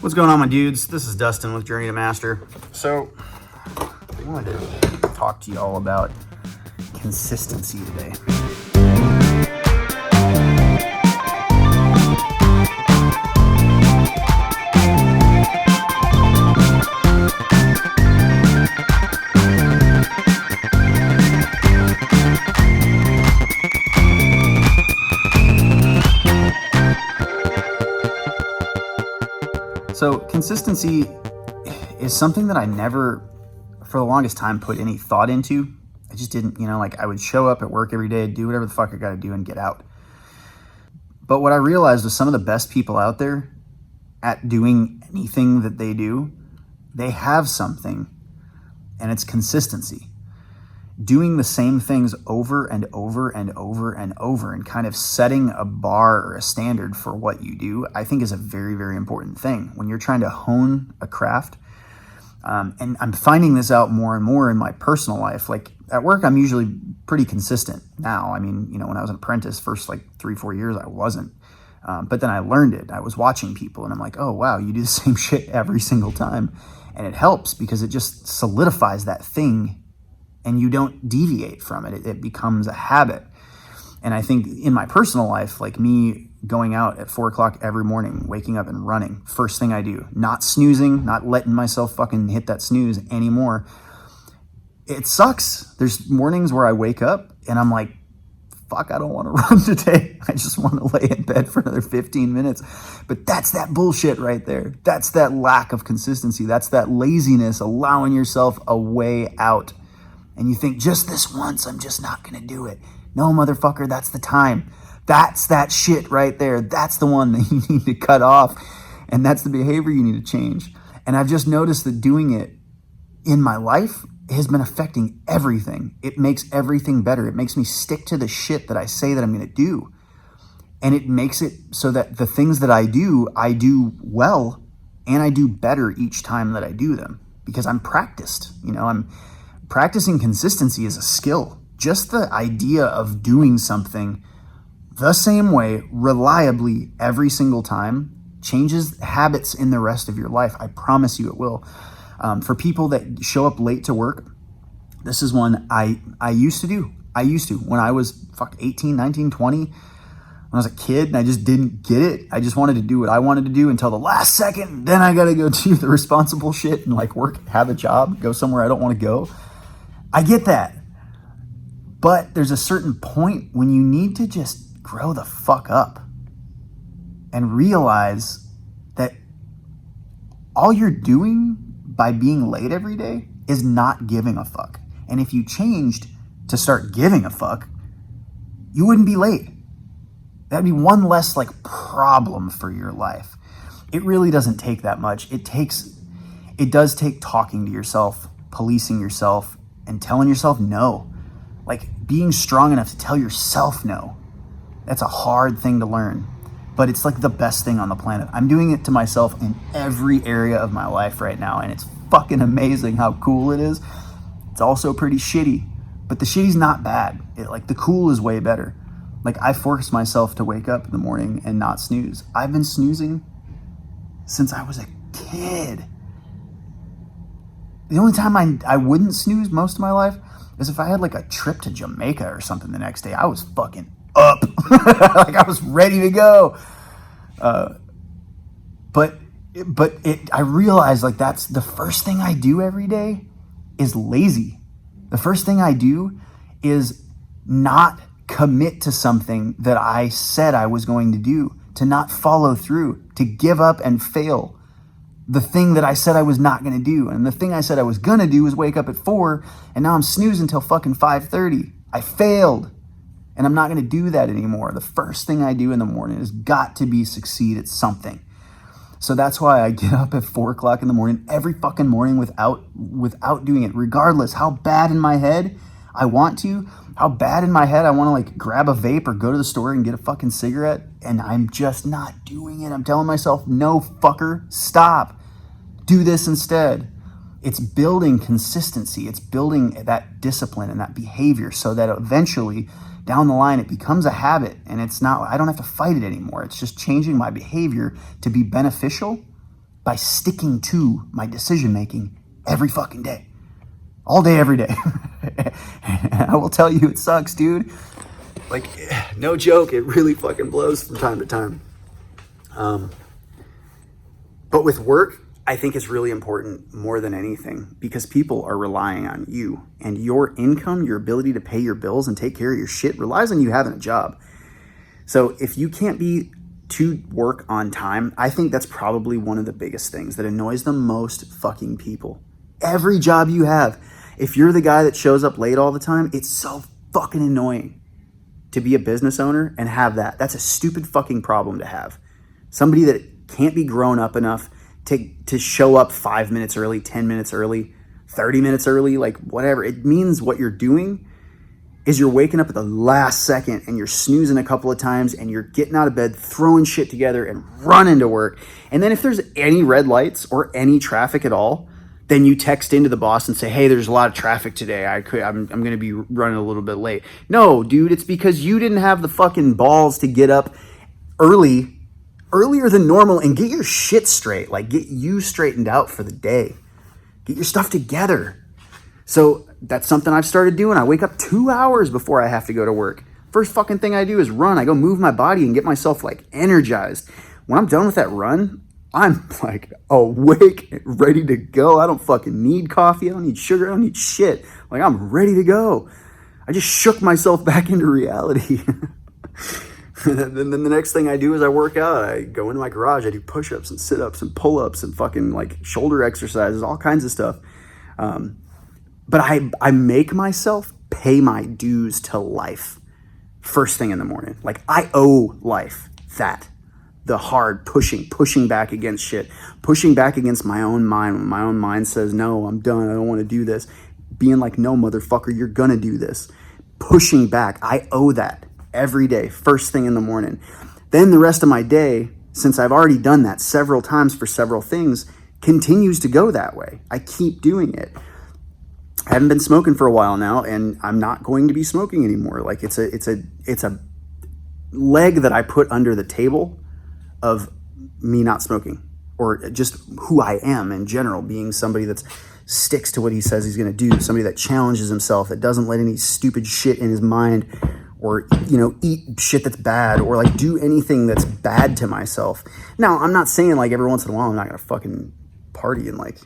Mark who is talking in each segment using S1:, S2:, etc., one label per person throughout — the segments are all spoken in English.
S1: What's going on, my dudes? This is Dustin with Journey to Master. So, I wanted to talk to you all about consistency today. So consistency is something that I never, for the longest time, put any thought into. I just didn't, like I would show up at work every day, do whatever the fuck I got to do and get out. But what I realized was some of the best people out there at doing anything that they do, they have something, and it's consistency. Doing the same things over and over and over and over and kind of setting a bar or a standard for what you do, I think is a very, very important thing when you're trying to hone a craft. And I'm finding this out more and more in my personal life. Like at work, I'm usually pretty consistent now. I mean, when I was an apprentice, first like 3-4 years, I wasn't. But then I learned it. I was watching people and I'm like, oh, wow, you do the same shit every single time. And it helps because it just solidifies that thing and you don't deviate from it. It becomes a habit. And I think in my personal life, like me going out at 4 o'clock every morning, waking up and running, first thing I do, not snoozing, not letting myself fucking hit that snooze anymore. It sucks. There's mornings where I wake up and I'm like, fuck, I don't want to run today. I just want to lay in bed for another 15 minutes. But that's that bullshit right there. That's that lack of consistency. That's that laziness, allowing yourself a way out. And you think, just this once, I'm just not going to do it. No, motherfucker, that's the time. That's that shit right there. That's the one that you need to cut off. And that's the behavior you need to change. And I've just noticed that doing it in my life has been affecting everything. It makes everything better. It makes me stick to the shit that I say that I'm going to do. And it makes it so that the things that I do well, and I do better each time that I do them because I'm practiced. I'm practicing consistency is a skill. Just the idea of doing something the same way, reliably, every single time, changes habits in the rest of your life. I promise you it will. For people that show up late to work, this is one I used to do. I used to. When I was 18, 19, 20, when I was a kid and I just didn't get it. I just wanted to do what I wanted to do until the last second. Then I got to go do the responsible shit and like work, have a job, go somewhere I don't want to go. I get that. But there's a certain point when you need to just grow the fuck up and realize that all you're doing by being late every day is not giving a fuck. And if you changed to start giving a fuck, you wouldn't be late. That'd be one less like problem for your life. It really doesn't take that much. It does take talking to yourself, policing yourself, and telling yourself no. Like being strong enough to tell yourself no. That's a hard thing to learn, but it's like the best thing on the planet. I'm doing it to myself in every area of my life right now, and it's fucking amazing how cool it is. It's also pretty shitty, but the shitty's not bad. The cool is way better. Like I force myself to wake up in the morning and not snooze. I've been snoozing since I was a kid. The only time I wouldn't snooze most of my life is if I had like a trip to Jamaica or something the next day. I was fucking up. Like I was ready to go. But I realized like that's the first thing I do every day is lazy. The first thing I do is not commit to something that I said I was going to do, to not follow through, to give up and fail the thing that I said I was not going to do. And the thing I said I was going to do was wake up at 4, and now I'm snoozing until fucking 5:30. I failed. And I'm not going to do that anymore. The first thing I do in the morning has got to be succeed at something. So that's why I get up at 4 o'clock in the morning every fucking morning without doing it, regardless how bad in my head I want to, how bad in my head I want to like grab a vape or go to the store and get a fucking cigarette, and I'm just not doing it. I'm telling myself, no, fucker, stop. Do this instead. It's building consistency. It's building that discipline and that behavior so that eventually down the line it becomes a habit, and I don't have to fight it anymore. It's just changing my behavior to be beneficial by sticking to my decision making every fucking day. All day, every day. I will tell you, it sucks, dude. Like, no joke, it really fucking blows from time to time. But with work, I think it's really important more than anything because people are relying on you, and your income, your ability to pay your bills and take care of your shit relies on you having a job. So if you can't be to work on time, I think that's probably one of the biggest things that annoys the most fucking people. Every job you have, if you're the guy that shows up late all the time, it's so fucking annoying to be a business owner and have that. That's a stupid fucking problem to have. Somebody that can't be grown up enough to show up 5 minutes early, 10 minutes early, 30 minutes early, like whatever. It means what you're doing is you're waking up at the last second and you're snoozing a couple of times and you're getting out of bed, throwing shit together and running to work. And then if there's any red lights or any traffic at all, then you text into the boss and say, hey, there's a lot of traffic today. I'm going to be running a little bit late. No, dude, it's because you didn't have the fucking balls to get up earlier than normal and get your shit straight. Like, get you straightened out for the day. Get your stuff together. So that's something I've started doing. I wake up 2 hours before I have to go to work. First fucking thing I do is run. I go move my body and get myself like energized. When I'm done with that run, I'm like awake, ready to go. I don't fucking need coffee. I don't need sugar. I don't need shit. Like, I'm ready to go. I just shook myself back into reality. And then the next thing I do is I work out. I go into my garage. I do push-ups and sit-ups and pull-ups and fucking like shoulder exercises, all kinds of stuff. But I make myself pay my dues to life first thing in the morning. Like, I owe life that. The hard pushing back against shit, pushing back against my own mind. When my own mind says, no, I'm done, I don't want to do this. Being like, no, motherfucker, you're going to do this. Pushing back. I owe that every day, first thing in the morning. Then the rest of my day, since I've already done that several times for several things, continues to go that way. I keep doing it. I haven't been smoking for a while now, and I'm not going to be smoking anymore. Like, it's a leg that I put under the table of me not smoking, or just who I am in general, being somebody that sticks to what he says he's going to do, somebody that challenges himself, that doesn't let any stupid shit in his mind, or, you know, eat shit that's bad, or like do anything that's bad to myself. Now, I'm not saying like every once in a while I'm not going to fucking party and like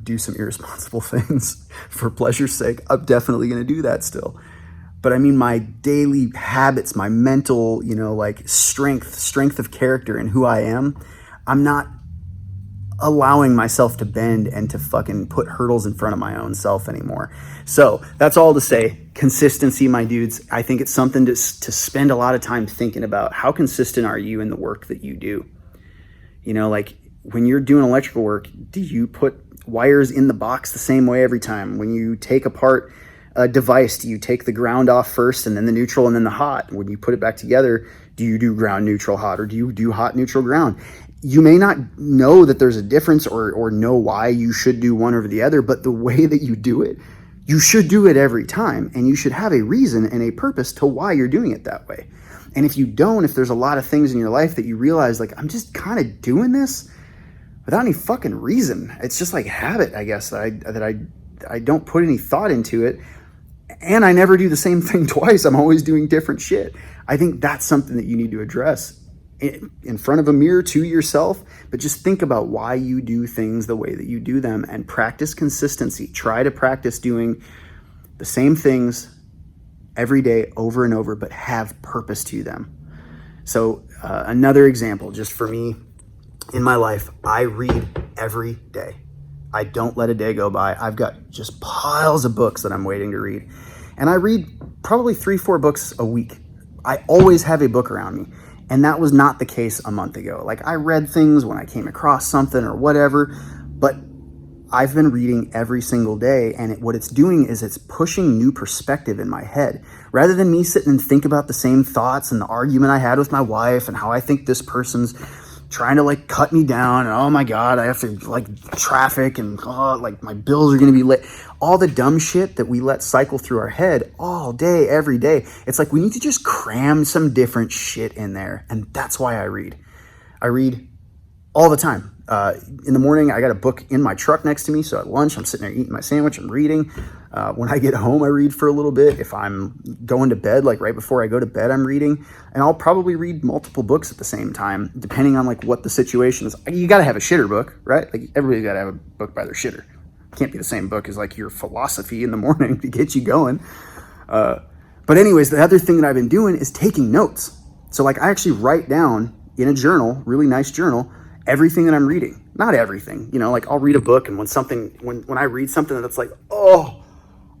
S1: do some irresponsible things for pleasure's sake. I'm definitely going to do that still. But I mean, my daily habits, my mental, you know, like strength of character and who I am, I'm not allowing myself to bend and to fucking put hurdles in front of my own self anymore. So that's all to say, consistency, my dudes. I think it's something to spend a lot of time thinking about. How consistent are you in the work that you do? You know, like when you're doing electrical work, do you put wires in the box the same way every time? When you take apart a device, do you take the ground off first and then the neutral and then the hot? When you put it back together, do you do ground, neutral, hot, or do you do hot, neutral, ground? You may not know that there's a difference or know why you should do one over the other, but the way that you do it, you should do it every time, and you should have a reason and a purpose to why you're doing it that way. And if you don't, if there's a lot of things in your life that you realize, like, I'm just kind of doing this without any fucking reason. It's just like habit, I guess, that I don't put any thought into it. And I never do the same thing twice. I'm always doing different shit. I think that's something that you need to address in front of a mirror to yourself, but just think about why you do things the way that you do them and practice consistency. Try to practice doing the same things every day over and over, but have purpose to them. So another example, just for me in my life, I read every day. I don't let a day go by. I've got just piles of books that I'm waiting to read. And I read probably 3-4 books a week. I always have a book around me. And that was not the case a month ago. Like, I read things when I came across something or whatever, but I've been reading every single day, and what it's doing is it's pushing new perspective in my head. Rather than me sitting and think about the same thoughts and the argument I had with my wife and how I think this person's trying to like cut me down, and oh my God, I have to like traffic, and like my bills are going to be late. All the dumb shit that we let cycle through our head all day, every day. It's like we need to just cram some different shit in there. And that's why I read. I read all the time. In the morning, I got a book in my truck next to me. So at lunch, I'm sitting there eating my sandwich, I'm reading. When I get home, I read for a little bit. If I'm going to bed, like right before I go to bed, I'm reading. And I'll probably read multiple books at the same time, depending on like what the situation is. You got to have a shitter book, right? Like everybody's got to have a book by their shitter. It can't be the same book as like your philosophy in the morning to get you going. But anyways, the other thing that I've been doing is taking notes. So like I actually write down in a journal, really nice journal, everything that I'm reading. Not everything, you know, like I'll read a book and when I read something that's like, oh,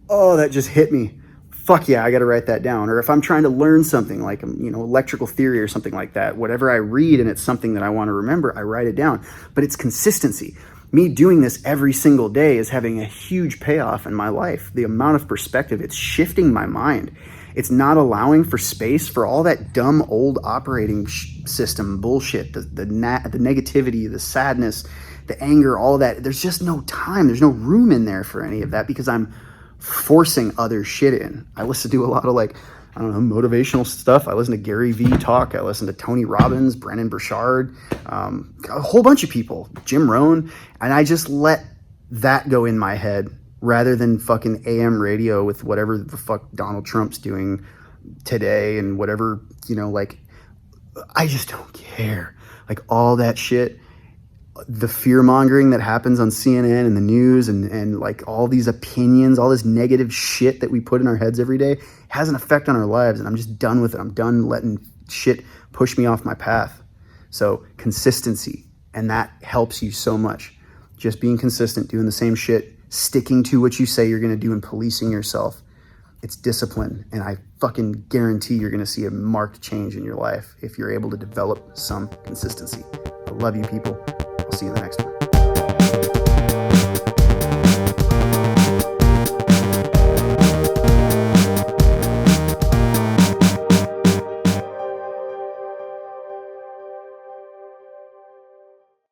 S1: that just hit me. Fuck yeah, I got to write that down. Or if I'm trying to learn something like, you know, electrical theory or something like that, whatever I read and it's something that I want to remember, I write it down. But it's consistency. Me doing this every single day is having a huge payoff in my life. The amount of perspective, it's shifting my mind. It's not allowing for space for all that dumb old operating system bullshit, the negativity, the sadness, the anger, all that. There's just no time. There's no room in there for any of that because I'm forcing other shit in. I listen to a lot of like, I don't know, motivational stuff. I listen to Gary Vee talk. I listen to Tony Robbins, Brendon Burchard, a whole bunch of people, Jim Rohn. And I just let that go in my head rather than fucking AM radio with whatever the fuck Donald Trump's doing today and whatever, you know, like, I just don't care. Like all that shit, the fear mongering that happens on CNN and the news and like all these opinions, all this negative shit that we put in our heads every day has an effect on our lives. And I'm just done with it. I'm done letting shit push me off my path. So consistency, and that helps you so much. Just being consistent, doing the same shit, sticking to what you say you're going to do and policing yourself. It's discipline. And I fucking guarantee you're going to see a marked change in your life if you're able to develop some consistency. I love you people.